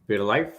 We're live.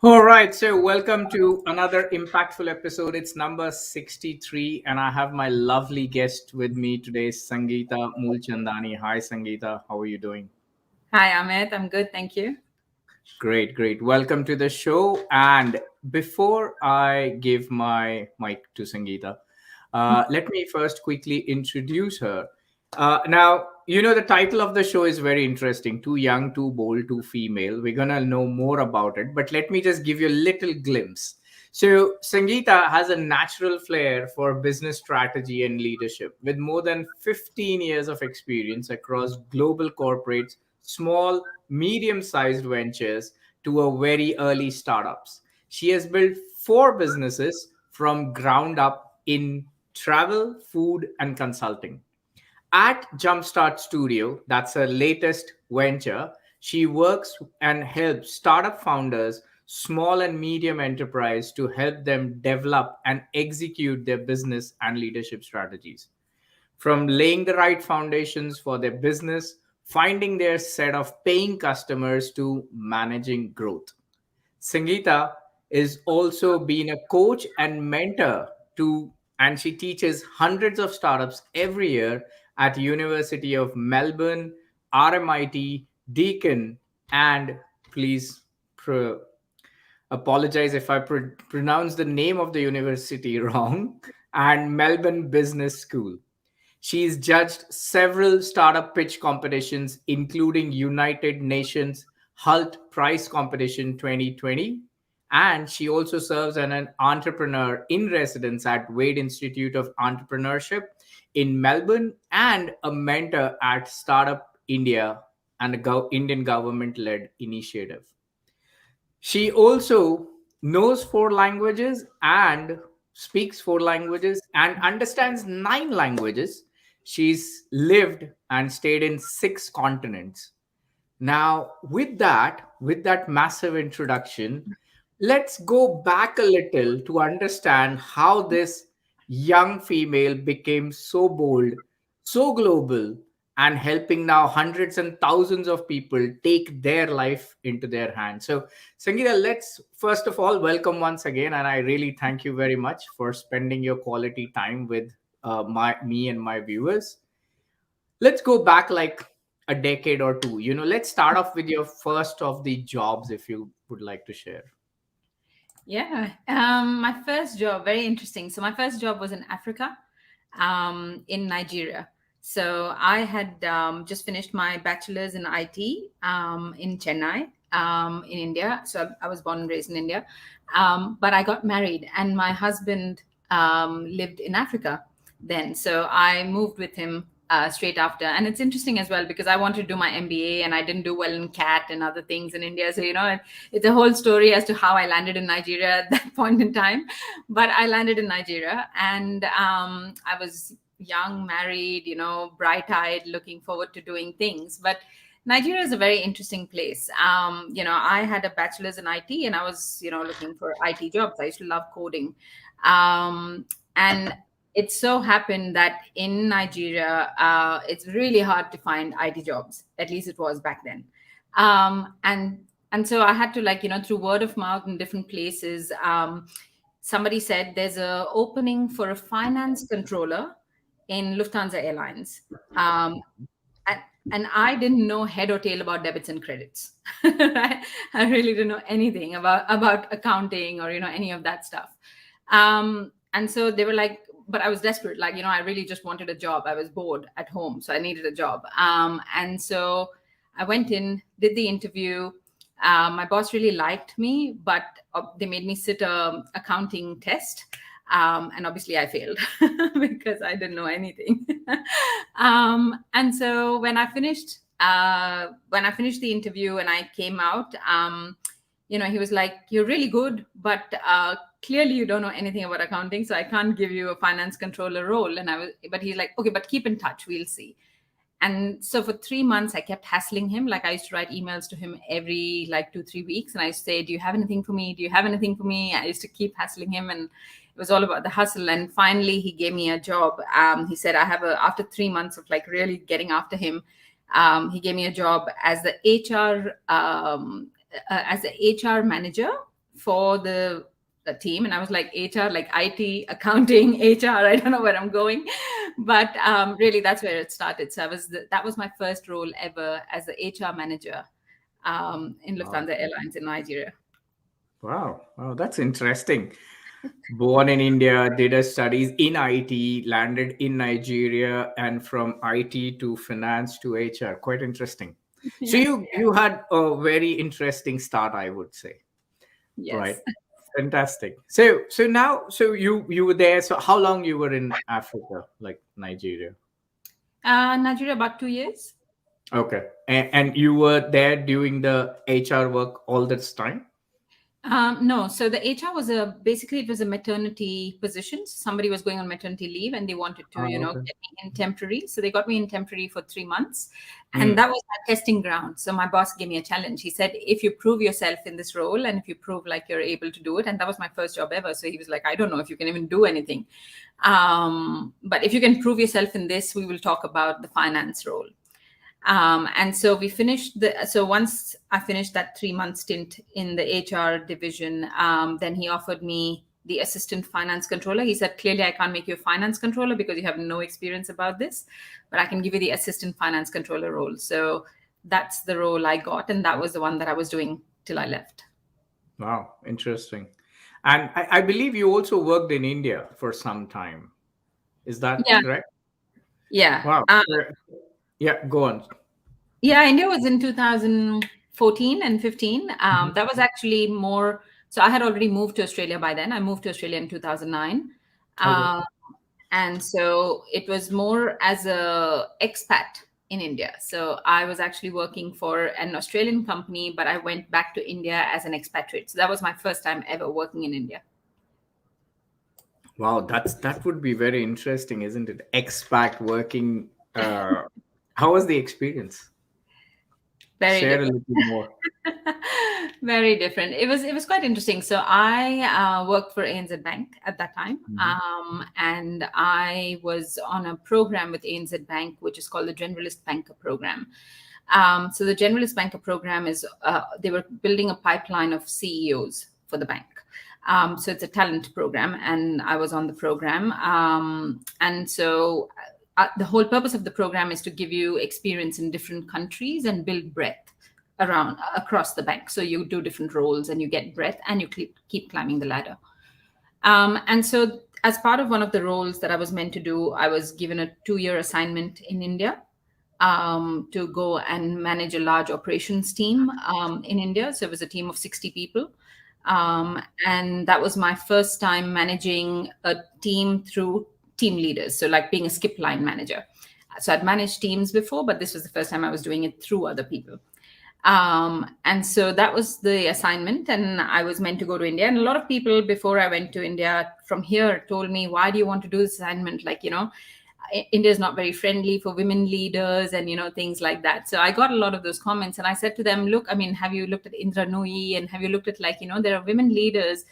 All right, so welcome to another impactful episode. It's number 63, and I have my lovely guest with me today, Sangeeta Mulchandani. Hi, Sangeeta. How are you doing? Hi, Amit. I'm good. Thank you. Great, great. Welcome to the show. And before I give my mic to Sangeeta, let me first quickly introduce her. Now, the title of the show is very interesting: Too Young, Too Bold, Too Female. We're going to know more about it, but let me just give you a little glimpse. So, Sangeeta has a natural flair for business strategy and leadership with more than 15 years of experience across global corporates, small, medium sized ventures to a very early startups. She has built four businesses from ground up in travel, food, and consulting. At Jumpstart Studio, that's her latest venture, she works and helps startup founders, small and medium enterprise to help them develop and execute their business and leadership strategies. From laying the right foundations for their business, finding their set of paying customers to managing growth. Sangeeta is also being a coach and mentor to, and she teaches hundreds of startups every year at University of Melbourne, RMIT, Deakin, and please apologize if I pronounce the name of the university wrong, and Melbourne Business School. She's judged several startup pitch competitions, including United Nations Hult Prize Competition 2020. And she also serves as an entrepreneur in residence at Wade Institute of Entrepreneurship in Melbourne and a mentor at Startup India and a Indian government led initiative. She also knows four languages and speaks four languages and understands nine languages. She's lived and stayed in six continents. Now, with that massive introduction, let's go back a little to understand how this young female became so bold, so global, and helping now hundreds and thousands of people take their life into their hands. So, Sangeeta, let's first of all welcome once again, and I really thank you very much for spending your quality time with me and my viewers. Let's go back like a decade or two. Let's start off with your first of the jobs, if you would like to share. Yeah. My first job, very interesting. So my first job was in Africa, in Nigeria. So I had just finished my bachelor's in IT in Chennai, in India. So I was born and raised in India. But I got married, and my husband lived in Africa then. So I moved with him straight after. And it's interesting as well because I wanted to do my MBA and I didn't do well in CAT and other things in India. So, it's a whole story as to how I landed in Nigeria at that point in time. But I landed in Nigeria, and I was young, married, bright eyed, looking forward to doing things. But Nigeria is a very interesting place. I had a bachelor's in IT, and I was, looking for IT jobs. I used to love coding. And it so happened that in Nigeria, it's really hard to find IT jobs. At least it was back then. And so I had to, through word of mouth in different places, somebody said there's a opening for a finance controller in Lufthansa Airlines. And And I didn't know head or tail about debits and credits. Right? I really didn't know anything about accounting or any of that stuff. And so they were like, but I was desperate. Like, I really just wanted a job. I was bored at home, so I needed a job. And so I went in, did the interview. My boss really liked me, but they made me sit a accounting test. And obviously I failed because I didn't know anything. And so when I finished the interview and I came out, he was like, "You're really good, but clearly you don't know anything about accounting, so I can't give you a finance controller role." But he's like, "Okay, but keep in touch. We'll see." And so for 3 months, I kept hassling him. Like I used to write emails to him every like 2-3 weeks. And I used to say, "Do you have anything for me? Do you have anything for me?" I used to keep hassling him. And it was all about the hustle. And finally, he gave me a job. He said, after 3 months of like really getting after him, he gave me a job as the HR manager for the team. And I was like, HR, like IT, accounting, HR, I don't know where I'm going. But really, that's where it started. So that was my first role ever as the HR manager in Lufthansa Airlines in Nigeria. Wow, that's interesting. Born in India, did her studies in IT, landed in Nigeria, and from IT to finance to HR. Quite interesting. So Yes. you had a very interesting start, I would say. Yes. Right. Fantastic. So you were there. So how long you were in Africa, like Nigeria? Nigeria, about 2 years. Okay. And you were there doing the HR work all this time? No, so the HR was basically it was a maternity position. So somebody was going on maternity leave and they wanted to, Okay. get me in temporary. So they got me in temporary for 3 months. And that was my testing ground. So my boss gave me a challenge. He said, if you prove yourself in this role and if you prove like you're able to do it, and that was my first job ever. So he was like, I don't know if you can even do anything. But if you can prove yourself in this, we will talk about the finance role. And so we finished so once I finished that 3-month stint in the HR division, then he offered me the assistant finance controller. He said, clearly, I can't make you a finance controller because you have no experience about this, but I can give you the assistant finance controller role. So that's the role I got. And that was the one that I was doing till I left. Wow, interesting. And I believe you also worked in India for some time. Is that Yeah. correct? Yeah. Wow. Yeah, go on. Yeah, India was in 2014 and 15. That was actually more. So I had already moved to Australia by then. I moved to Australia in 2009. Okay. And so it was more as a expat in India. So I was actually working for an Australian company, but I went back to India as an expatriate. So that was my first time ever working in India. Wow, that would be very interesting, isn't it? Expat working. How was the experience? Very Share a different. little more. Very different. It was quite interesting. So I worked for ANZ Bank at that time, and I was on a program with ANZ Bank, which is called the Generalist Banker Program. So the Generalist Banker Program is they were building a pipeline of CEOs for the bank. So it's a talent program, and I was on the program. And so the whole purpose of the program is to give you experience in different countries and build breadth across the bank. So you do different roles and you get breadth and you keep climbing the ladder. And so as part of one of the roles that I was meant to do, I was given a 2-year assignment in India to go and manage a large operations team in India. So it was a team of 60 people. And that was my first time managing a team through team leaders. So like being a skip line manager. So I'd managed teams before, but this was the first time I was doing it through other people. And so that was the assignment, and I was meant to go to India. And a lot of people before I went to India from here told me, why do you want to do this assignment? Like, India is not very friendly for women leaders and, things like that. So I got a lot of those comments, and I said to them, look, I mean, have you looked at Indra Nooyi, and have you looked at there are women leaders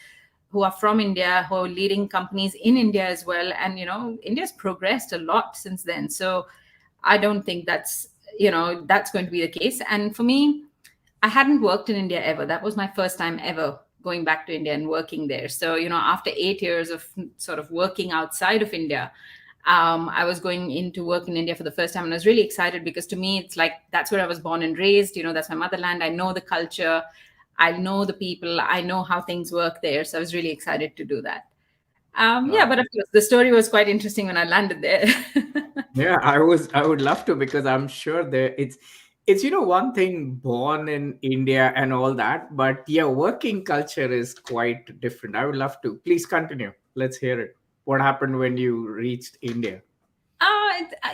who are from India, who are leading companies in India as well. And, India's progressed a lot since then. So I don't think that's going to be the case. And for me, I hadn't worked in India ever. That was my first time ever going back to India and working there. So, after 8 years of sort of working outside of India, I was going into work in India for the first time, and I was really excited because to me, it's like that's where I was born and raised. That's my motherland. I know the culture, I know the people, I know how things work there. So I was really excited to do that. Yeah, Wow. but of course, the story was quite interesting when I landed there. Yeah, I would love to, because I'm sure there it's one thing born in India and all that, but yeah, working culture is quite different. I would love to. Please continue. Let's hear it. What happened when you reached India?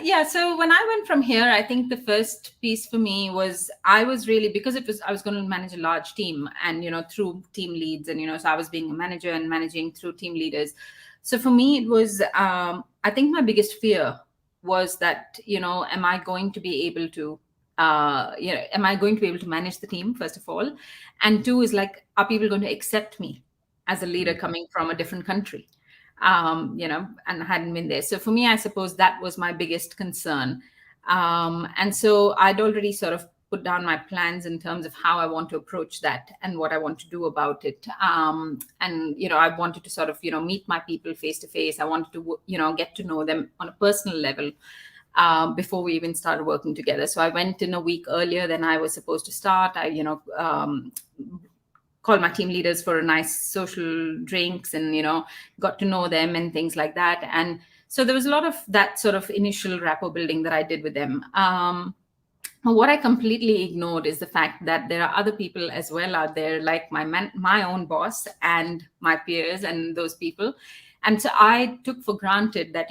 Yeah. So when I went from here, I think the first piece for me was I was really, because I was going to manage a large team, and through team leads, and so I was being a manager and managing through team leaders. So for me, it was I think my biggest fear was that am I going to be able to am I going to be able to manage the team, first of all, and two is like, are people going to accept me as a leader Mm. coming from a different country? And hadn't been there. So for me, I suppose that was my biggest concern. And so I'd already sort of put down my plans in terms of how I want to approach that and what I want to do about it. And I wanted to sort of meet my people face to face. I wanted to get to know them on a personal level before we even started working together. So I went in a week earlier than I was supposed to start. I called my team leaders for a nice social drinks, and got to know them and things like that. And so there was a lot of that sort of initial rapport building that I did with them. What I completely ignored is the fact that there are other people as well out there, like my own boss and my peers and those people. And so I took for granted that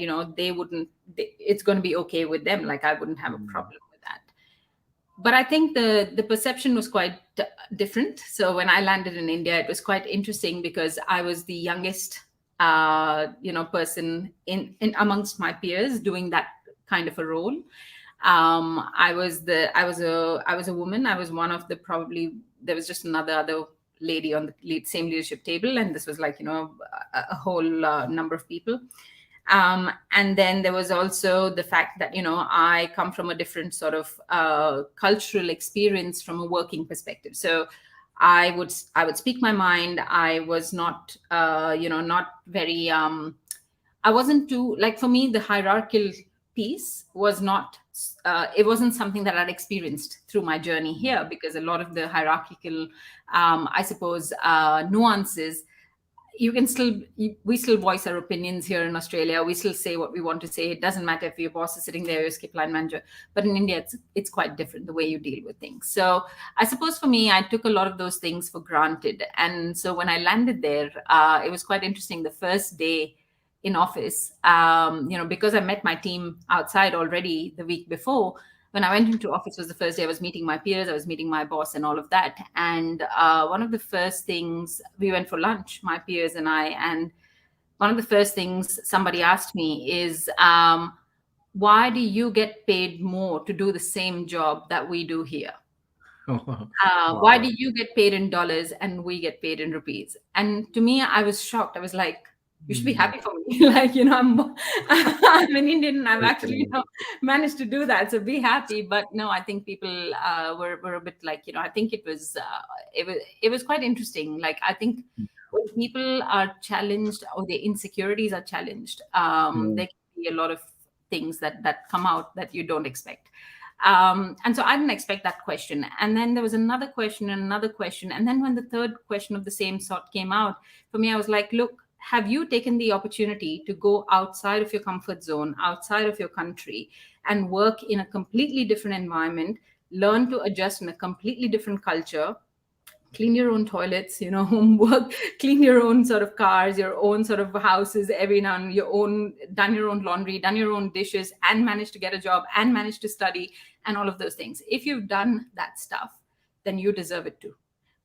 it's going to be okay with them, like I wouldn't have a problem with that. But I think the perception was quite different. So when I landed in India, it was quite interesting because I was the youngest, person in amongst my peers doing that kind of a role. I was a woman. I was one of the, probably there was just another lady on the same leadership table, and this was like a whole number of people. And then there was also the fact that I come from a different sort of cultural experience from a working perspective. So I would speak my mind. I was not not very I wasn't too, like, for me the hierarchical piece was not it wasn't something that I'd experienced through my journey here, because a lot of the hierarchical I suppose nuances, you can still we still voice our opinions here in Australia. We still say what we want to say. It doesn't matter if your boss is sitting there, your skip line manager. But in India, it's quite different, the way you deal with things. So I suppose for me, I took a lot of those things for granted. And so when I landed there, it was quite interesting. The first day in office, because I met my team outside already the week before, when I went into office was the first day. I was meeting my peers, I was meeting my boss and all of that. And one of the first things, we went for lunch, my peers and I, and one of the first things somebody asked me is, why do you get paid more to do the same job that we do here? Why Wow. do you get paid in dollars and we get paid in rupees? And to me, I was shocked. I was like, you should be Mm. happy for me. Like, I'm an Indian and I've actually, Okay. managed to do that. So be happy. But no, I think people were a bit like, I think it was quite interesting. Like, I think when people are challenged or their insecurities are challenged, Mm. there can be a lot of things that come out that you don't expect. And so I didn't expect that question. And then there was another question and another question. And then when the third question of the same sort came out, for me, I was like, look, have you taken the opportunity to go outside of your comfort zone, outside of your country, and work in a completely different environment, learn to adjust in a completely different culture, clean your own toilets, homework, clean your own sort of cars, your own sort of houses every now and your own, done your own laundry, done your own dishes, and managed to get a job and managed to study and all of those things? If you've done that stuff, then you deserve it too.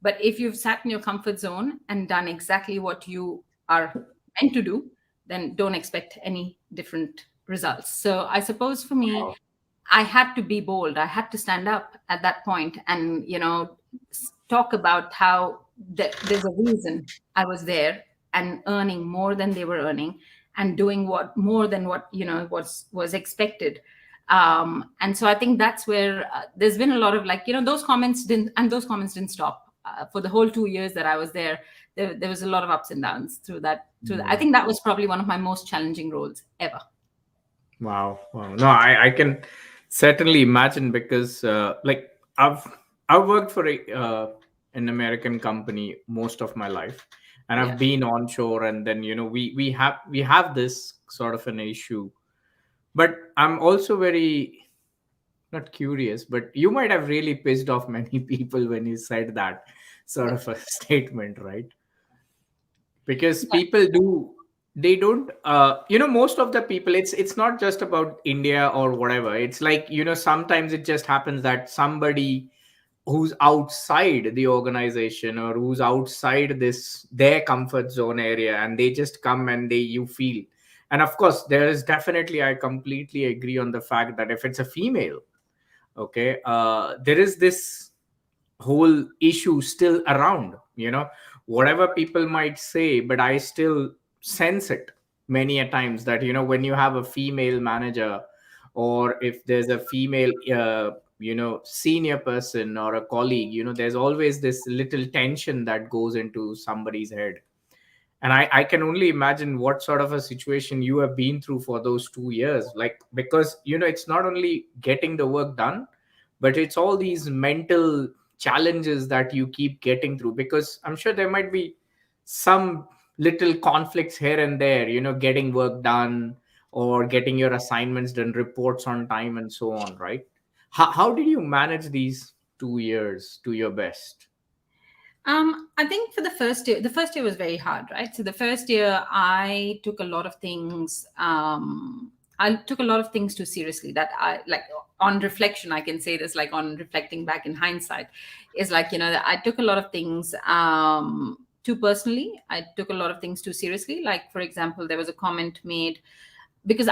But if you've sat in your comfort zone and done exactly what you are meant to do, then don't expect any different results. So I suppose for me, Wow. I had to be bold. I had to stand up at that point and, talk about how there's a reason I was there and earning more than they were earning and doing what more than what, was expected. And so I think that's where there's been a lot of, like, those comments didn't stop for the whole 2 years that I was there. There was a lot of ups and downs through that. I Mm. think that was probably one of my most challenging roles ever. Wow, wow. No, I can certainly imagine because like I've I've worked for an American company most of my life, and Yeah. I've been onshore, and then we have this sort of an issue. But I'm also very not curious, but you might have really pissed off many people when you said that sort of a statement, right? Because people do, they don't most of the people, it's not just about India or whatever. It's like, sometimes it just happens that somebody who's outside the organization or who's outside this their comfort zone area, and they just come and they you feel. And of course, there is definitely, I completely agree on the fact that if it's a female, okay, there is this whole issue still around, whatever people might say, but I still sense it many a times that, when you have a female manager, or if there's a female senior person or a colleague, there's always this little tension that goes into somebody's head. And I can only imagine what sort of a situation you have been through for those 2 years, like, because it's not only getting the work done, but it's all these mental challenges that you keep getting through, because I'm sure there might be some little conflicts here and there, getting work done or getting your assignments done, reports on time, and so on, right? How did you manage these 2 years to your best? I think for the first year was very hard, right? So the first year, I took a lot of things. I took a lot of things too seriously. That I like on reflection, I can say this, like on reflecting back in hindsight, is like I took a lot of things too personally. I took a lot of things too seriously. Like for example, there was a comment made because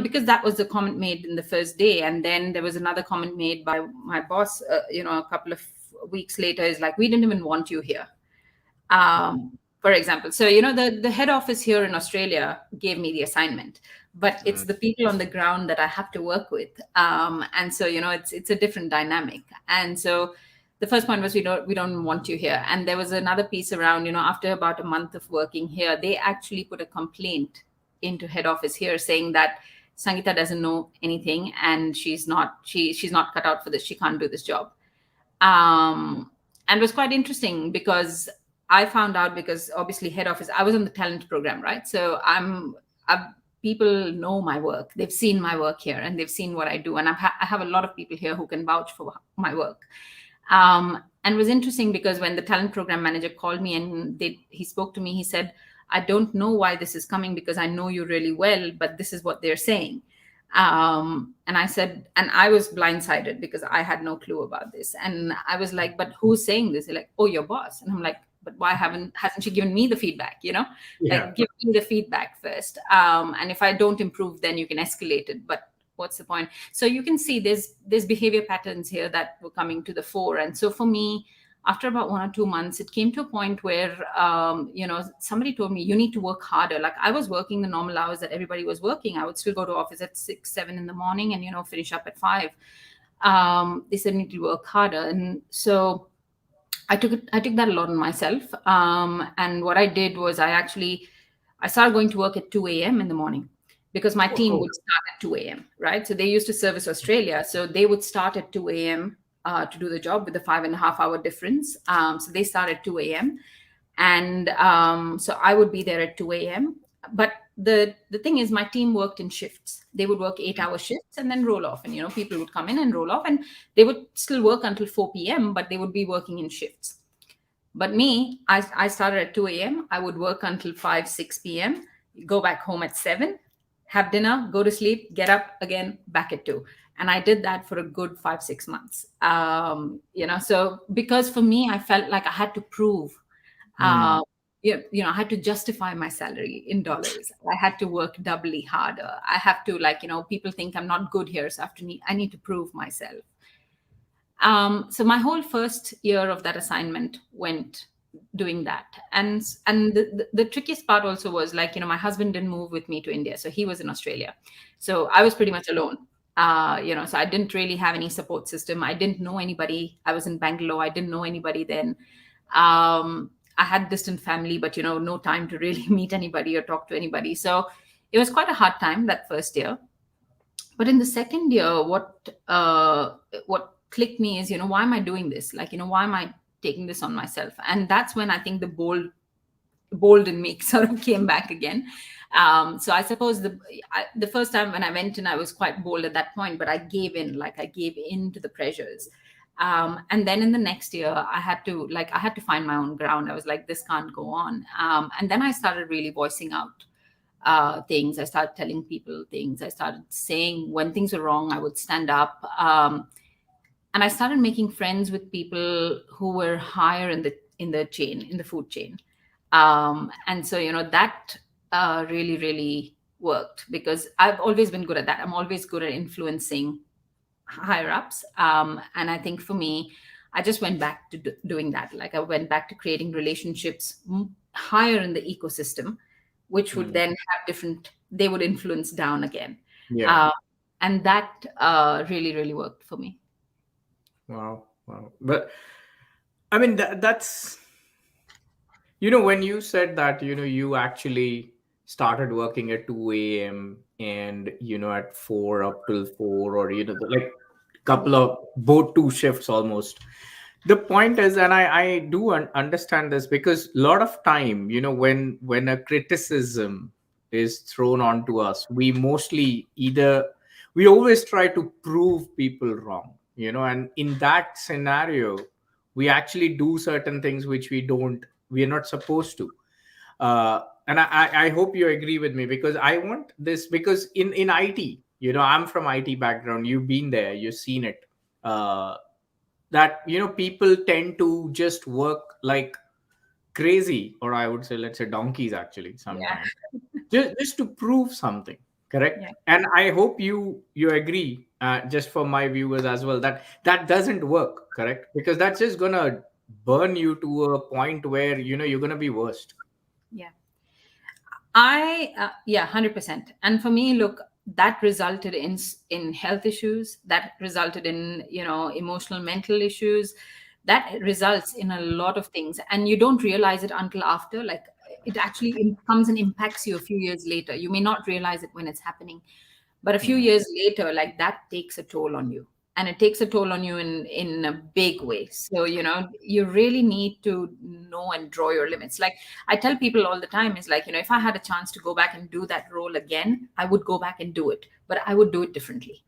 because that was the comment made in the first day, and then there was another comment made by my boss a couple of weeks later, is like, we didn't even want you here. For example, so the head office here in Australia gave me the assignment, but it's Mm, the people on the ground that I have to work with. And so it's a different dynamic. And so the first point was, we don't want you here. And there was another piece around, after about a month of working here, they actually put a complaint into head office here saying that Sangeeta doesn't know anything, and she's not cut out for this, she can't do this job. And it was quite interesting because I found out, because obviously head office, I was on the talent program, right? So people know my work, they've seen my work here, and they've seen what I do, and I have a lot of people here who can vouch for my work. And it was interesting because when the talent program manager called me and he spoke to me, he said, I don't know why this is coming, because I know you really well, but this is what they're saying. And I said, and I was blindsided because I had no clue about this. And I was like, but who's saying this? They're like, oh, your boss. And I'm like, but why hasn't she given me the feedback? yeah. Like, give me the feedback first. And if I don't improve, then you can escalate it. But what's the point? So you can see there's behavior patterns here that were coming to the fore. And so for me, after about 1 or 2 months, it came to a point where somebody told me, you need to work harder. Like, I was working the normal hours that everybody was working. I would still go to office at 6, 7 in the morning, and finish up at 5. They said, you need to work harder. And so I took that a lot on myself. And what I did was, I started going to work at 2 a.m. in the morning, because my team Oh, would start at 2 a.m., right? So they used to service Australia. So they would start at 2 a.m. To do the job with the 5.5 hour difference. So they start at 2 a.m. And so I would be there at 2 a.m. But the thing is, my team worked in shifts. They would work 8 hour shifts and then roll off. And, people would come in and roll off, and they would still work until 4 p.m., but they would be working in shifts. But me, I started at 2 a.m. I would work until 5, 6 p.m., go back home at 7, have dinner, go to sleep, get up again, back at 2. And I did that for a good 5, 6 months. So because for me, I felt like I had to prove, mm, uh, I had to justify my salary in dollars. I had to work doubly harder. I have to, people think I'm not good here, so I need to prove myself. So my whole first year of that assignment went doing that. And the trickiest part also was, like, my husband didn't move with me to India, so he was in Australia. So I was pretty much alone. So I didn't really have any support system. I didn't know anybody. I was in Bangalore. I didn't know anybody then. I had distant family, but no time to really meet anybody or talk to anybody. So It was quite a hard time that first year. But in the second year, what clicked me is, why am I doing this? Like, why am I taking this on myself? And that's when I think the bold in me sort of came back again. So I suppose the first time when I went in, I was quite bold at that point, but I gave in, like I gave in to the pressures. And then in the next year, I had to find my own ground. I was like, this can't go on. And then I started really voicing out things. I started telling people things. I started saying when things were wrong, I would stand up. And I started making friends with people who were higher in the food chain. And so that really really worked, because I've always been good at that. I'm always good at influencing higher ups. And I think for me, I just went back to doing that. Like I went back to creating relationships higher in the ecosystem, which would then have they would influence down again. Yeah. And that really really worked for me. Wow. Wow. But I mean, that's, when you said that, you actually started working at 2 a.m. and, at 4 up till 4, or, like couple of both two shifts almost. The point is, and I do understand this, because a lot of time, when a criticism is thrown onto us, we always try to prove people wrong, and in that scenario, we actually do certain things which we are not supposed to. And I hope you agree with me, because I want this, because in IT, I'm from IT background. You've been there, you've seen it. That people tend to just work like crazy, or I would say, let's say, donkeys actually Yeah. sometimes, just to prove something, correct? Yeah. And I hope you agree, just for my viewers as well, that that doesn't work, correct? Because that's just gonna burn you to a point where you're gonna be worst. Yeah. 100%. And for me, look, that resulted in health issues, that resulted in emotional mental issues, that results in a lot of things, and you don't realize it until after. Like, it actually comes and impacts you a few years later. You may not realize it when it's happening, but a few Yeah. years later, like, that takes a toll on you, and it takes a toll on you in a big way. So you really need to know and draw your limits. Like, I tell people all the time, is like, if I had a chance to go back and do that role again, I would go back and do it, but I would do it differently.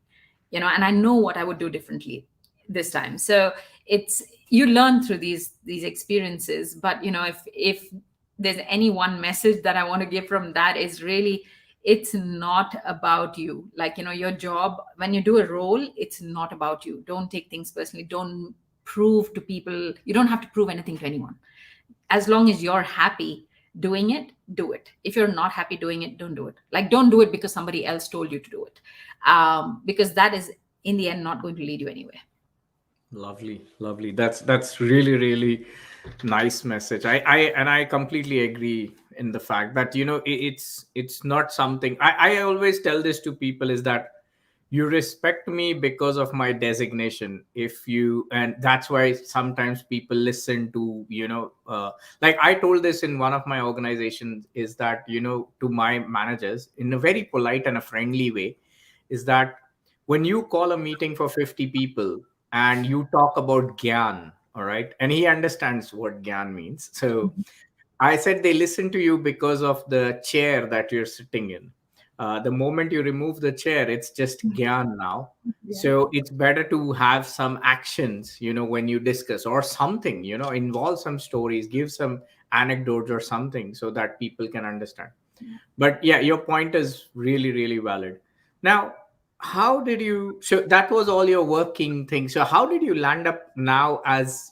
And I know what I would do differently this time. So it's, you learn through these experiences. But if there's any one message that I want to give from that, is really, it's not about you. Like, your job, when you do a role, it's not about you. Don't take things personally. Don't prove to people. You don't have to prove anything to anyone. As long as you're happy doing it, do it. If you're not happy doing it, don't do it. Like, don't do it because somebody else told you to do it, because that is in the end not going to lead you anywhere. Lovely, lovely. That's really, really nice message. I completely agree in the fact that it's not something I always tell this to people, is that you respect me because of my designation. If you And that's why sometimes people listen to, like I told this in one of my organizations, is that to my managers, in a very polite and a friendly way, is that when you call a meeting for 50 people and you talk about gyan, all right, and he understands what gyan means. So I said they listen to you because of the chair that you're sitting in. The moment you remove the chair, it's just gyan now. Yeah. So it's better to have some actions, when you discuss, or something, involve some stories, give some anecdotes or something, so that people can understand. But yeah, your point is really, really valid. Now, how did you, so that was all your working thing. So how did you land up now as,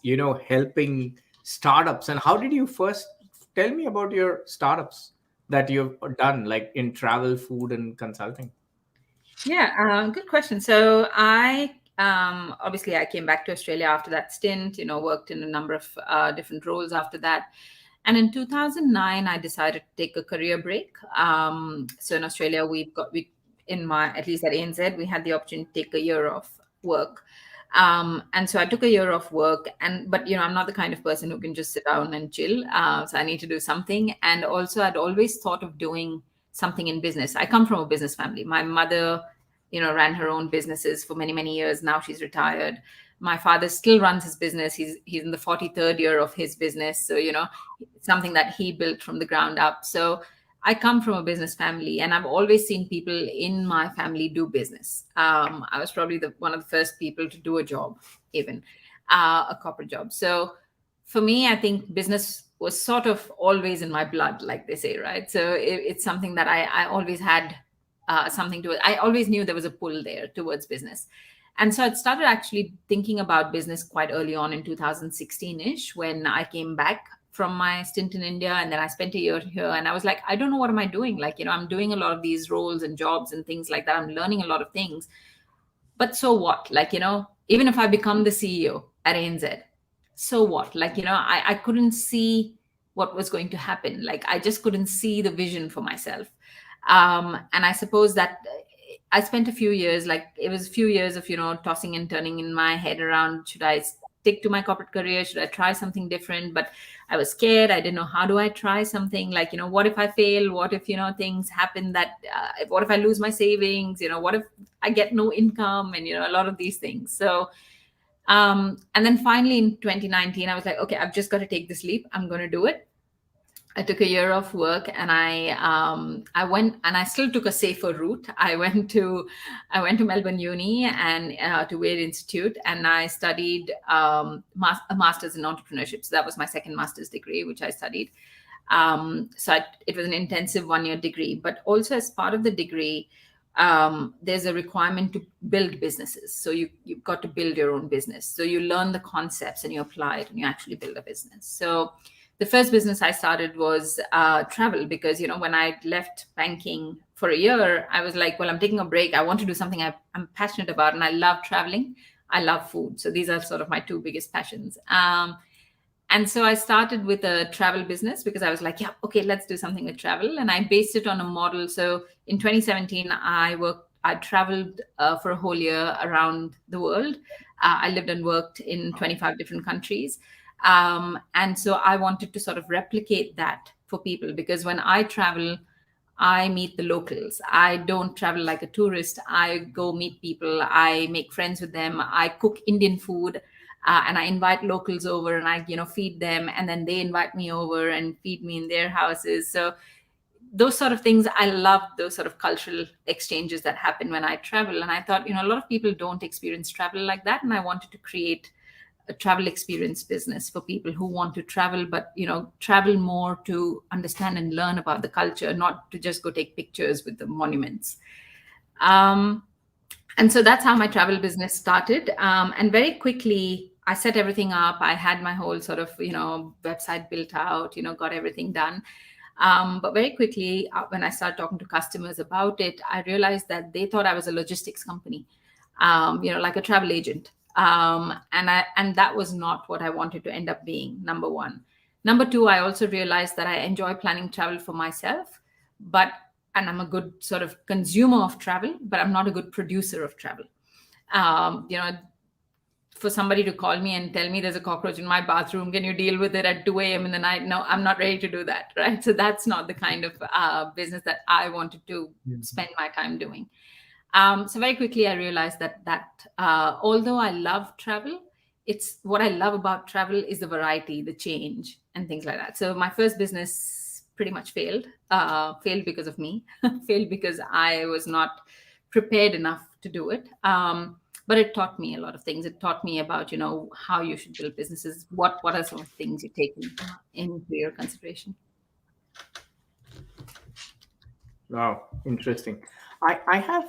helping startups? And how did you first, tell me about your startups that you've done, like in travel, food, and consulting? Yeah, good question. So I obviously I came back to Australia after that stint. Worked in a number of different roles after that, and in 2009 I decided to take a career break. So in Australia, we in my, at least at ANZ, we had the opportunity to take a year off work. And so I took a year off work, but I'm not the kind of person who can just sit down and chill. So I need to do something. And also, I'd always thought of doing something in business. I come from a business family. My mother, ran her own businesses for many, many years. Now she's retired. My father still runs his business. He's in the 43rd year of his business. So, it's something that he built from the ground up. So I come from a business family, and I've always seen people in my family do business. I was probably one of the first people to do a job, even a corporate job. So for me, I think business was sort of always in my blood, like they say, right? So it's something that I always had something to it. I always knew there was a pull there towards business. And so I started actually thinking about business quite early on in 2016-ish, when I came back from my stint in India, and then I spent a year here, and I was like, I don't know, what am I doing? Like, I'm doing a lot of these roles and jobs and things like that. I'm learning a lot of things. But so what? Like, even if I become the CEO at ANZ, so what? Like, I couldn't see what was going to happen. Like, I just couldn't see the vision for myself. And I suppose that I spent a few years, like it was a few years of, tossing and turning in my head around, should I stick to my corporate career? Should I try something different? But I was scared. I didn't know, how do I try something? Like, what if I fail? What if, things happen that, what if I lose my savings? What if I get no income? And, a lot of these things. So, and then finally in 2019, I was like, okay, I've just got to take this leap. I'm going to do it. I took a year off work, and I went, and I still took a safer route. I went to Melbourne Uni and to Wade Institute, and I studied a master's in entrepreneurship. So that was my second master's degree, which I studied. It was an intensive 1-year degree, but also as part of the degree, there's a requirement to build businesses. So you've got to build your own business. So you learn the concepts and you apply it and you actually build a business. So the first business I started was travel, because, when I left banking for a year, I was like, well, I'm taking a break. I want to do something I'm passionate about, and I love traveling. I love food. So these are sort of my two biggest passions. And so I started with a travel business, because I was like, yeah, okay, let's do something with travel. And I based it on a model. So in 2017, I traveled for a whole year around the world. I lived and worked in 25 different countries. And so I wanted to sort of replicate that for people, because when I travel, I meet the locals. I don't travel like a tourist. I go meet people. I make friends with them. I cook Indian food, and I invite locals over, and I, feed them, and then they invite me over and feed me in their houses. So those sort of things, I love those sort of cultural exchanges that happen when I travel. And I thought, a lot of people don't experience travel like that. And I wanted to create a travel experience business for people who want to travel, but travel more to understand and learn about the culture, not to just go take pictures with the monuments. And so that's how my travel business started. And very quickly, I set everything up. I had my whole sort of website built out, got everything done. But very quickly, when I started talking to customers about it, I realized that they thought I was a logistics company, like a travel agent. And that was not what I wanted to end up being, number one. Number two, I also realized that I enjoy planning travel for myself, and I'm a good sort of consumer of travel, but I'm not a good producer of travel. For somebody to call me and tell me there's a cockroach in my bathroom, can you deal with it at 2 a.m. in the night? No, I'm not ready to do that, right? So that's not the kind of business that I wanted to spend my time doing. So very quickly, I realized that although I love travel, it's what I love about travel is the variety, the change, and things like that. So my first business pretty much failed because of me, failed because I was not prepared enough to do it. But it taught me a lot of things. It taught me about, how you should build businesses. What are some of the things you take into your consideration? Wow, interesting. I have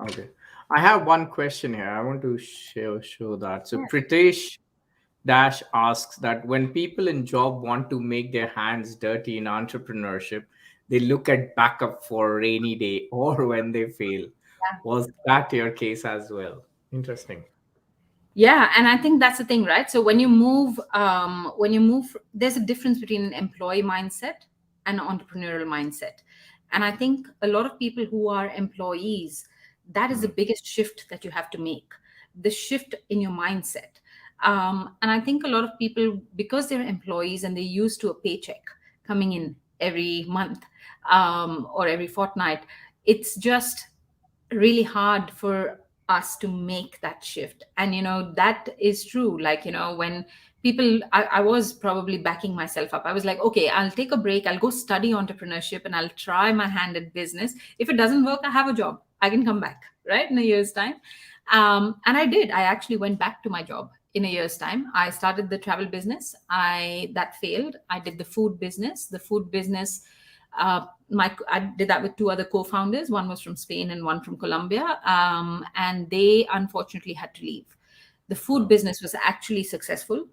Okay. I have one question here. I want to show that. So Pritesh Dash asks that when people in job want to make their hands dirty in entrepreneurship, they look at backup for a rainy day or when they fail. Yeah. Was that your case as well? Interesting. Yeah, and I think that's the thing, right? So when you move, there's a difference between an employee mindset and an entrepreneurial mindset. And I think a lot of people who are employees, that is the biggest shift that you have to make, the shift in your mindset. And I think a lot of people, because they're employees and they're used to a paycheck coming in every month, or every fortnight. It's just really hard for us to make that shift. And that is true. Like, when people, I was probably backing myself up. I was like, okay, I'll take a break, I'll go study entrepreneurship, and I'll try my hand at business. If it doesn't work, I have a job, I can come back, right, in a year's time. And I did. I actually went back to my job in a year's time. I started the travel business. That failed. I did the food business. The food business, I did that with two other co-founders. One was from Spain and one from Colombia, and they unfortunately had to leave. The food business was actually successful,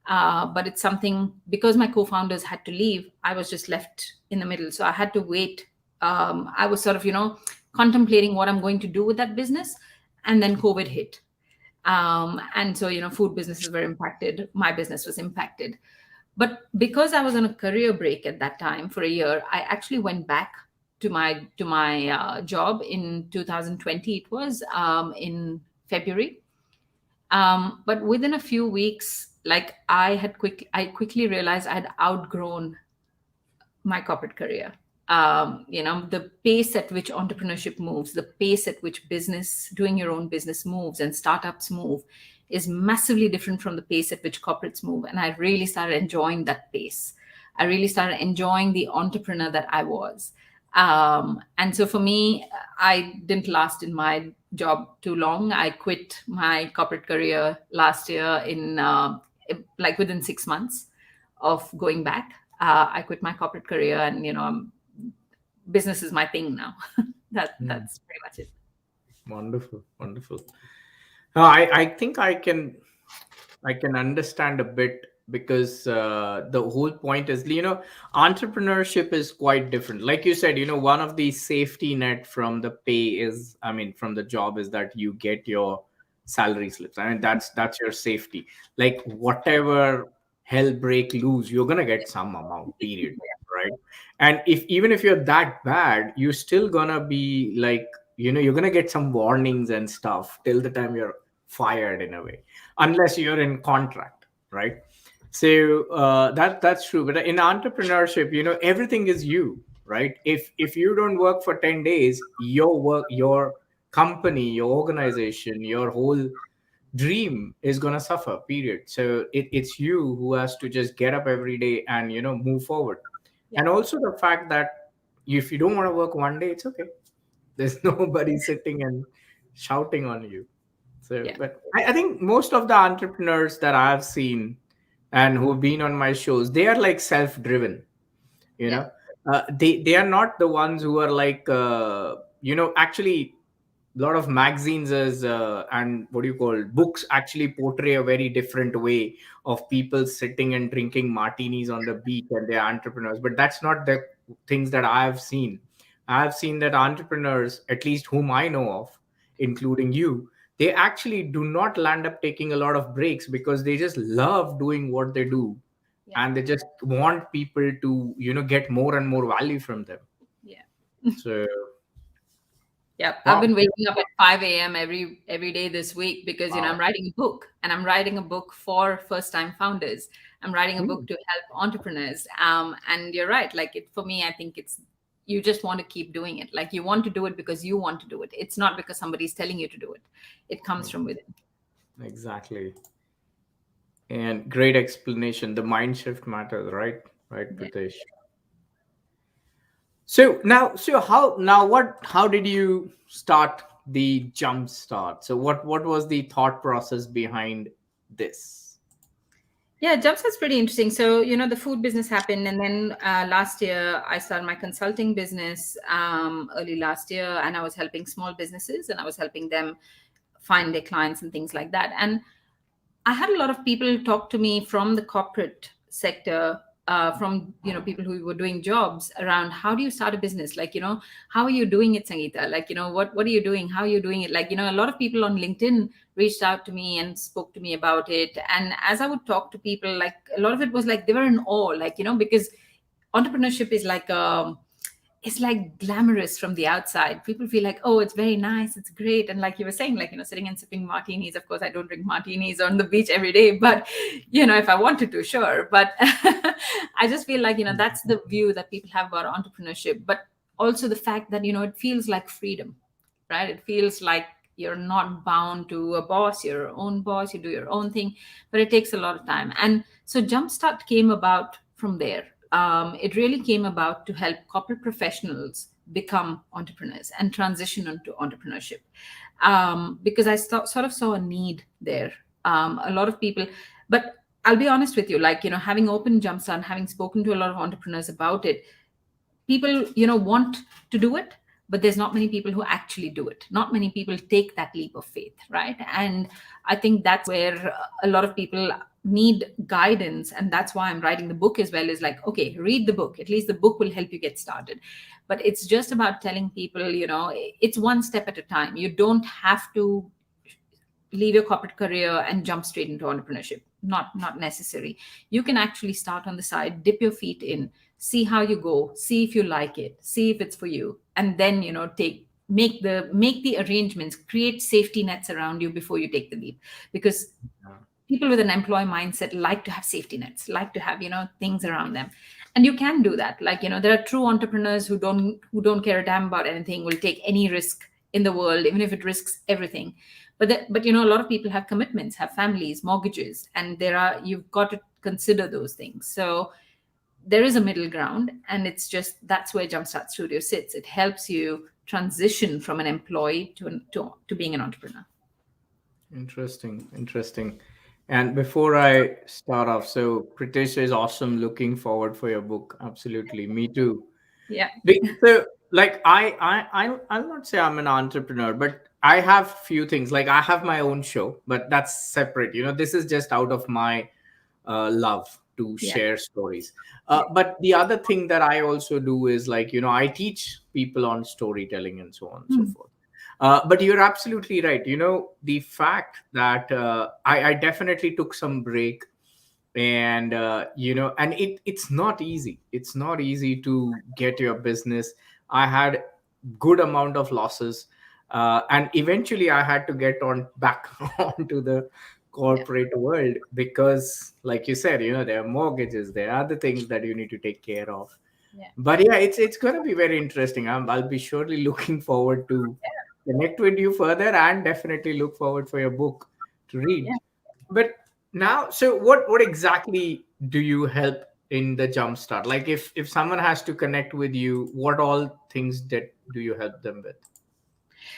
but it's something, because my co-founders had to leave, I was just left in the middle. So I had to wait. I was sort of contemplating what I'm going to do with that business, and then COVID hit. And so food businesses were impacted, my business was impacted. But because I was on a career break at that time for a year, I actually went back to my job in 2020. It was in February. But within a few weeks, like, I quickly realized I had outgrown my corporate career. The pace at which entrepreneurship moves, the pace at which doing your own business moves and startups move, is massively different from the pace at which corporates move. And I really started enjoying that pace. I really started enjoying the entrepreneur that I was. And so for me, I didn't last in my job too long. I quit my corporate career last year like within 6 months of going back. I quit my corporate career, and business is my thing now. That's pretty much it. Wonderful, wonderful. I think I can understand a bit, because the whole point is, entrepreneurship is quite different. Like you said, one of the safety net from the pay is, from the job, is that you get your salary slips. That's your safety. Like, whatever hell break loose, you're gonna get some amount, period, right? And even if you're that bad, you're still gonna be like, you're gonna get some warnings and stuff till the time you're fired, in a way, unless you're in contract, right? So that's true. But in entrepreneurship, everything is you, right? If you don't work for 10 days, your company, your organization, your whole dream is going to suffer, period. So it's you who has to just get up every day and move forward. Yeah. And also the fact that if you don't want to work one day, it's okay. There's nobody sitting and shouting on you. So, Yeah. but I think most of the entrepreneurs that I've seen and who've been on my shows, they are like self-driven. You Yeah. know, they are not the ones who are like, actually, a lot of magazines and what do you call books actually portray a very different way of people sitting and drinking martinis on the beach, and they are entrepreneurs. But that's not the things that I've seen. I've seen that entrepreneurs, at least whom I know of, including you, they actually do not land up taking a lot of breaks, because they just love doing what they do, Yeah. and they just want people to get more and more value from them. Yeah. So Yeah, I've wow. been waking up at 5 a.m. every day this week, because I'm Wow. writing a book, and I'm writing a book for first-time founders. I'm writing a Hmm. book to help entrepreneurs. And you're right. Like, for me, I think it's, you just want to keep doing it. Like, you want to do it because you want to do it. It's not because somebody's telling you to do it. It comes from within. Exactly. And great explanation. The mind shift matters, right? Right, Yeah. Pritesh. So how did you start the Jumpstart? So what was the thought process behind this? Yeah, Jumpstart's pretty interesting. So, the food business happened. And then last year, I started my consulting business early last year. And I was helping small businesses, and I was helping them find their clients and things like that. And I had a lot of people talk to me from the corporate sector, from people who were doing jobs around, how do you start a business? Like, how are you doing it, Sangeeta? Like, what are you doing? How are you doing it? Like, a lot of people on LinkedIn reached out to me and spoke to me about it. And as I would talk to people, like, a lot of it was like they were in awe, like, because entrepreneurship is like it's like glamorous from the outside. People feel like, oh, it's very nice, it's great. And like you were saying, like, sitting and sipping martinis. Of course, I don't drink martinis on the beach every day, but, if I wanted to, sure. But I just feel like, that's the view that people have about entrepreneurship. But also the fact that, it feels like freedom, right? It feels like you're not bound to a boss, you're your own boss, you do your own thing, but it takes a lot of time. And so Jumpstart came about from there. It really came about to help corporate professionals become entrepreneurs and transition into entrepreneurship, because I sort of saw a need there. A lot of people, but I'll be honest with you, like, having opened Jumpstart and having spoken to a lot of entrepreneurs about it, people, want to do it, but there's not many people who actually do it. Not many people take that leap of faith, right? And I think that's where a lot of people need guidance, and that's why I'm writing the book as well. Is like, okay, read the book. At least the book will help you get started. But it's just about telling people, it's one step at a time. You don't have to leave your corporate career and jump straight into entrepreneurship. Not necessary. You can actually start on the side, dip your feet in, see how you go, see if you like it, see if it's for you, and then make the arrangements, create safety nets around you before you take the leap. Because people with an employee mindset like to have safety nets, like to have things around them. And you can do that. Like, there are true entrepreneurs who don't care a damn about anything, will take any risk in the world, even if it risks everything. But a lot of people have commitments, have families, mortgages, and you've got to consider those things. So there is a middle ground, and it's just, that's where Jumpstart Studio sits. It helps you transition from an employee to being an entrepreneur. Interesting. And before I start off, so Pritish is awesome. Looking forward for your book. Absolutely, me too. Yeah. So, like, I'll not say I'm an entrepreneur, but I have few things. Like, I have my own show, but that's separate. This is just out of my love to share stories. But the other thing that I also do is, like, I teach people on storytelling and so on and so forth. But you're absolutely right. The fact that I definitely took some break, and and it's not easy. It's not easy to get your business. I had good amount of losses, and eventually I had to get back onto the corporate world, because, like you said, there are mortgages, there are other things that you need to take care of. But yeah, it's going to be very interesting. I'll be surely looking forward to connect with you further, and definitely look forward for your book to read. But now, so what exactly do you help in the Jumpstart? Like, if someone has to connect with you, what all things that do you help them with?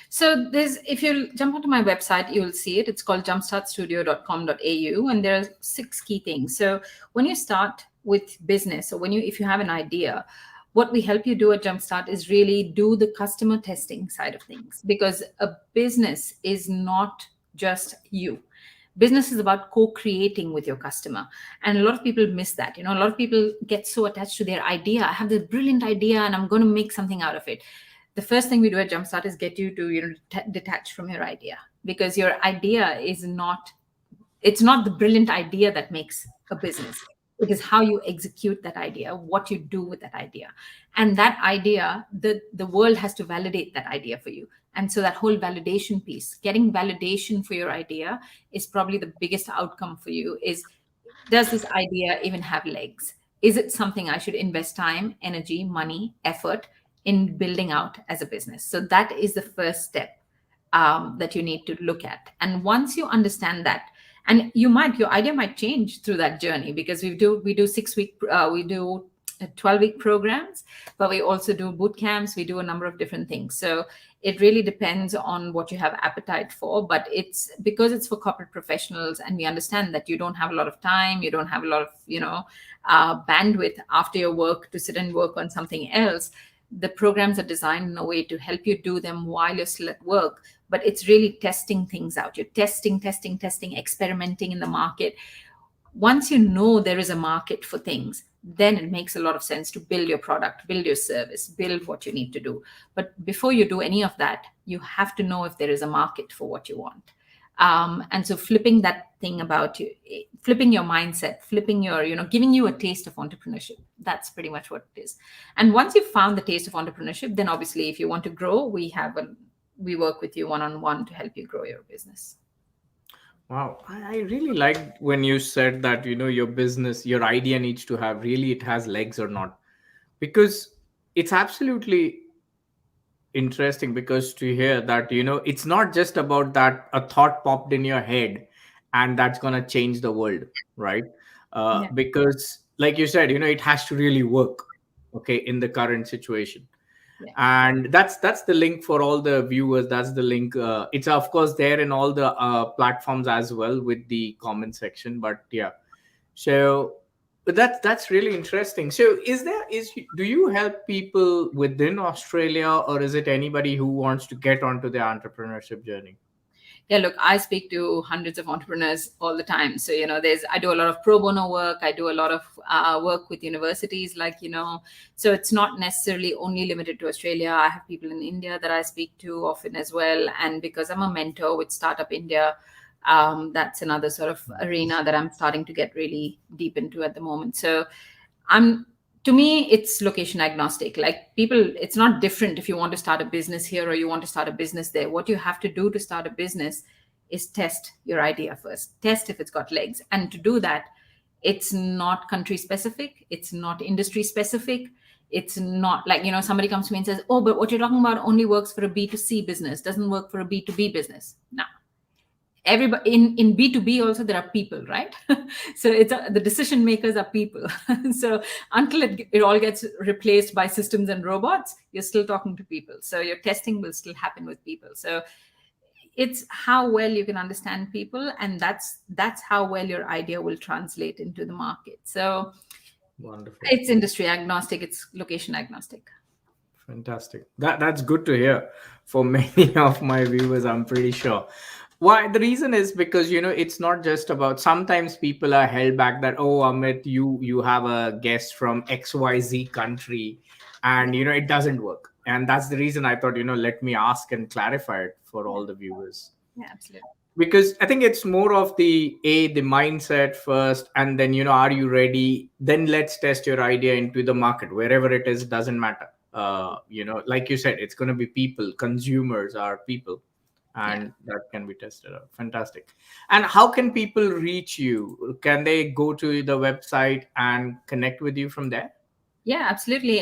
So if you jump onto my website, you will see it. It's called jumpstartstudio.com.au, and there are 6 key things. So when you start with business, or if you have an idea, what we help you do at Jumpstart is really do the customer testing side of things, because a business is not just you. Business is about co-creating with your customer. And a lot of people miss that. A lot of people get so attached to their idea. I have this brilliant idea and I'm going to make something out of it. The first thing we do at Jumpstart is get you to detach from your idea, because your idea it's not the brilliant idea that makes a business. It is how you execute that idea, what you do with that idea. And that idea, the world has to validate that idea for you. And so that whole validation piece, getting validation for your idea, is probably the biggest outcome for you. Is, does this idea even have legs? Is it something I should invest time, energy, money, effort in building out as a business? So that is the first step that you need to look at. And once you understand that, and your idea might change through that journey, because we do 6-week, we do 12-week programs, but we also do boot camps. We do a number of different things. So it really depends on what you have appetite for. But it's because it's for corporate professionals, and we understand that you don't have a lot of time, you don't have a lot of bandwidth after your work to sit and work on something else. The programs are designed in a way to help you do them while you're still at work. But it's really testing things out. You're testing, experimenting in the market. Once you know there is a market for things, then it makes a lot of sense to build your product, build your service, build what you need to do. But before you do any of that, you have to know if there is a market for what you want. And so flipping that thing about you, flipping your mindset, flipping your, giving you a taste of entrepreneurship. That's pretty much what it is. And once you've found the taste of entrepreneurship, then obviously if you want to grow, we work with you one-on-one to help you grow your business. Wow, I really liked when you said that, your business, your idea needs to have really it has legs or not. Because it's absolutely interesting because to hear that, it's not just about that a thought popped in your head and that's gonna change the world, right? Yeah. Because like you said, it has to really work, okay, in the current situation. Yeah. And that's the link for all the viewers. That's the link. It's of course there in all the platforms as well with the comment section. But yeah, so but that's really interesting. So do you help people within Australia, or is it anybody who wants to get onto the entrepreneurship journey? Yeah, look, I speak to hundreds of entrepreneurs all the time. So, I do a lot of pro bono work. I do a lot of work with universities, so it's not necessarily only limited to Australia. I have people in India that I speak to often as well. And because I'm a mentor with Startup India, that's another sort of arena that I'm starting to get really deep into at the moment. So I'm to me, it's location agnostic. Like people, it's not different if you want to start a business here or you want to start a business there. What you have to do to start a business is test your idea first, test if it's got legs. And to do that, it's not country specific, it's not industry specific. It's not like, somebody comes to me and says, oh, but what you're talking about only works for a B2C business, doesn't work for a B2B business. No, everybody in B2B also there are people, right? So the decision makers are people. So until it all gets replaced by systems and robots, you're still talking to people, so your testing will still happen with people. So it's how well you can understand people, and that's how well your idea will translate into the market. So Wonderful. it's industry agnostic, it's location agnostic. Fantastic. That's good to hear for many of my viewers, I'm pretty sure. Why the reason is because it's not just about sometimes people are held back that, oh, Amit, you have a guest from XYZ country and it doesn't work. And that's the reason I thought, let me ask and clarify it for Yeah, all the viewers. yeah, absolutely. Because I think it's more of the mindset first, and then are you ready? Then let's test your idea into the market wherever it is. Doesn't matter. Like you said, it's going to be people. Consumers are people, Yeah. and that can be tested out. Fantastic. And how can people reach you? Can they go to the website and connect with you from there? Yeah, absolutely.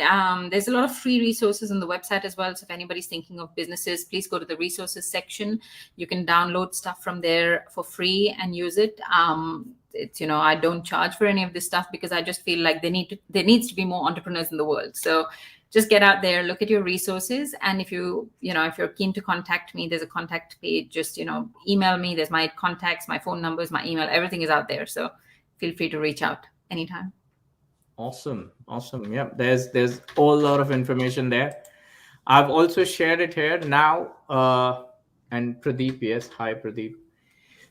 There's a lot of free resources on the website as well. So if anybody's thinking of businesses, please go to the resources section. You can download stuff from there for free and use it. It's I don't charge for any of this stuff because I just feel like there needs to be more entrepreneurs in the world. So just get out there, look at your resources, and if if you're keen to contact me, there's a contact page. Just email me. There's my contacts, my phone numbers, my email. Everything is out there. So feel free to reach out anytime. Awesome. Yeah, there's a whole lot of information there. I've also shared it here now. And Pradeep, yes, hi Pradeep.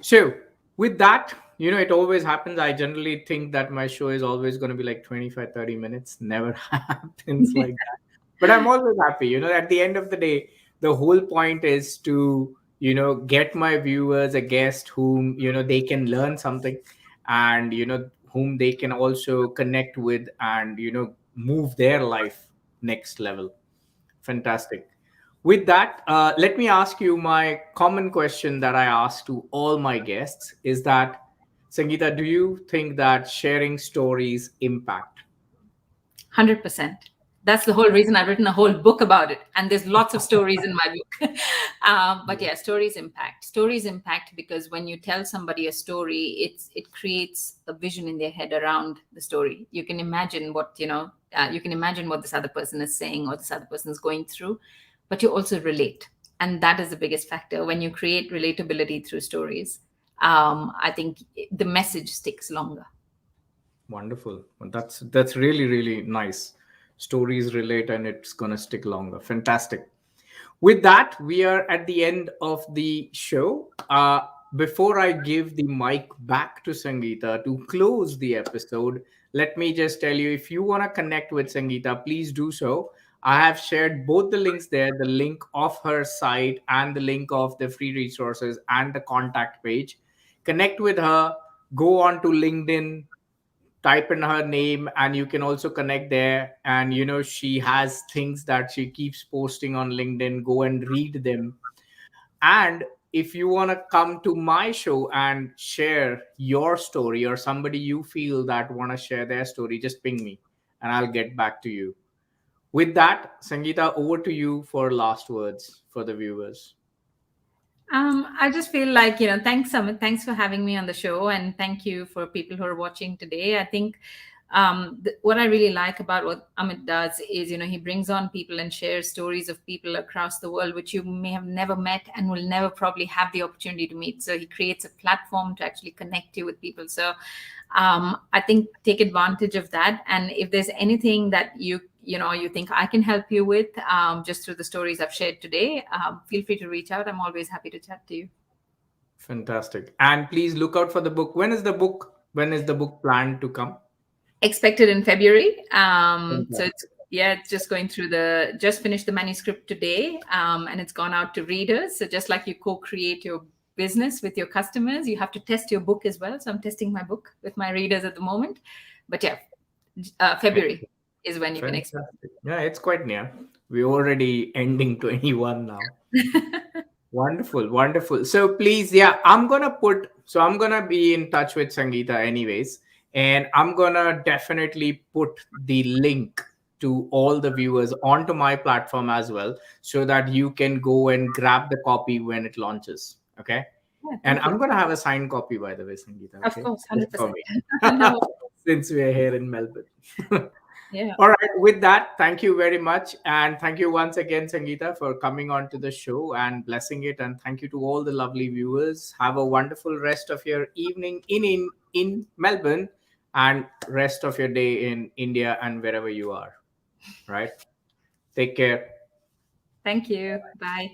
So with that, it always happens. I generally think that my show is always going to be like 25-30 minutes. Never happens like that. But I'm always happy. At the end of the day, the whole point is to, get my viewers a guest whom, they can learn something and, whom they can also connect with and, move their life next level. Fantastic. With that, let me ask you my common question that I ask to all my guests is that, Sangeeta, do you think that sharing stories impact? 100%. That's the whole reason I've written a whole book about it. And there's lots of stories in my book. But yeah, stories impact. Stories impact because when you tell somebody a story, it creates a vision in their head around the story. You can imagine you can imagine what this other person is saying or this other person is going through, but you also relate. And that is the biggest factor. When you create relatability through stories, I think the message sticks longer. Wonderful. Well, that's really, really nice. Stories relate and it's gonna stick longer. Fantastic. With that, we are at the end of the show. Before I give the mic back to Sangeeta to close the episode, let me just tell you if you want to connect with Sangeeta, please do so. I have shared both the links there, the link of her site and the link of the free resources and the contact page. Connect with her, go on to LinkedIn, type in her name, and you can also connect there. And she has things that she keeps posting on LinkedIn. Go and read them. And if you want to come to my show and share your story, or somebody you feel that want to share their story, just ping me and I'll get back to you. With that, Sangeeta, over to you for last words for the viewers. I just feel like, thanks, Amit. Thanks for having me on the show. And thank you for people who are watching today. I think what I really like about what Amit does is, he brings on people and shares stories of people across the world, which you may have never met and will never probably have the opportunity to meet. So he creates a platform to actually connect you with people. So I think take advantage of that. And if there's anything that you think I can help you with, just through the stories I've shared today, feel free to reach out. I'm always happy to chat to you. Fantastic. And please look out for the book. When is the book planned to come? Expected in February. So Fantastic. it's just going through just finished the manuscript today, and it's gone out to readers. So just like you co-create your business with your customers, you have to test your book as well. So I'm testing my book with my readers at the moment. But yeah, February is when you can expect. Fantastic. Yeah, it's quite near. We're already ending 21 now. Wonderful, wonderful. So please, yeah, I'm gonna be in touch with Sangeeta anyways, and I'm gonna definitely put the link to all the viewers onto my platform as well, so that you can go and grab the copy when it launches. Okay. Yeah, And thank you. I'm gonna have a signed copy, by the way, Sangeeta. Of Okay, course, just 100%. for me, No, since we're here in Melbourne. yeah. All right. With that, thank you very much. And thank you once again, Sangeeta, for coming on to the show and blessing it. And thank you to all the lovely viewers. Have a wonderful rest of your evening in Melbourne, and rest of your day in India and wherever you are. Right. Take care. Thank you. Bye.